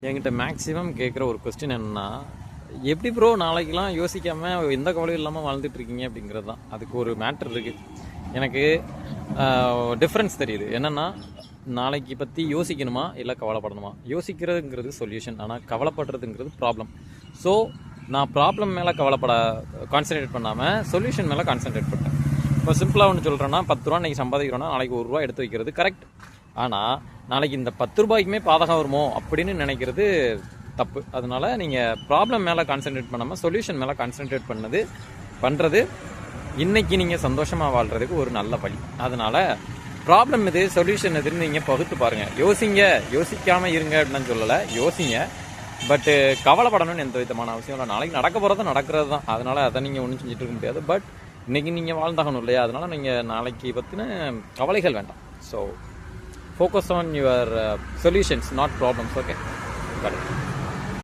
என்கிட்ட மேக்ஸிமம் கேட்குற ஒரு கொஸ்டின் என்னன்னா, எப்படி ப்ரோ நாளைக்கெல்லாம் யோசிக்காமல் எந்த கவலையும் இல்லாமல் வாழ்ந்துட்டு இருக்கீங்க அப்படிங்கிறது தான். அதுக்கு ஒரு மேட்டர் இருக்குது. எனக்கு டிஃப்ரென்ஸ் தெரியுது. என்னென்னா, நாளைக்கு பற்றி யோசிக்கணுமா இல்லை கவலைப்படணுமா? யோசிக்கிறதுங்கிறது சொல்யூஷன், ஆனால் கவலைப்படுறதுங்கிறது ப்ராப்ளம். ஸோ நான் ப்ராப்ளம் மேலே கான்சன்ட்ரேட் பண்ணாமல் சொல்யூஷன் மேலே கான்சன்ட்ரேட் பண்ணேன். இப்போ சிம்பிளாக ஒன்று சொல்கிறேன்னா, 10 ரூபா இன்றைக்கி சம்பாதிக்கிறோன்னா நாளைக்கு 1 ரூபா எடுத்து வைக்கிறது கரெக்ட். ஆனால் நாளைக்கு இந்த 10 ரூபாய்க்குமே பாதகம் வருமோ அப்படின்னு நினைக்கிறது தப்பு. அதனால நீங்கள் ப்ராப்ளம் மேலே கான்சென்ட்ரேட் பண்ணாமல் சொல்யூஷன் மேலே கான்சென்ட்ரேட் பண்ணுறது இன்றைக்கி நீங்கள் சந்தோஷமாக வாழ்கிறதுக்கு ஒரு நல்ல வழி. அதனால் ப்ராப்ளம் எது சொல்யூஷன் எதுன்னு நீங்கள் பகுத்து பாருங்கள். யோசிக்காமல் இருங்க அப்படின்னு சொல்லலை, யோசிங்க. பட்டு கவலைப்படணும்னு எந்த விதமான அவசியம் இல்லை. நாளைக்கு நடக்க போகிறது நடக்கிறது தான். அதனால் அதை நீங்கள் ஒன்றும் செஞ்சுட்டு இருக்க முடியாது. பட் இன்றைக்கி நீங்கள் வாழ்ந்தாகணும் இல்லையா? அதனால் நீங்கள் நாளைக்கு பற்றின கவலைகள் வேண்டாம். So focus on your solutions, not problems. Okay, got it.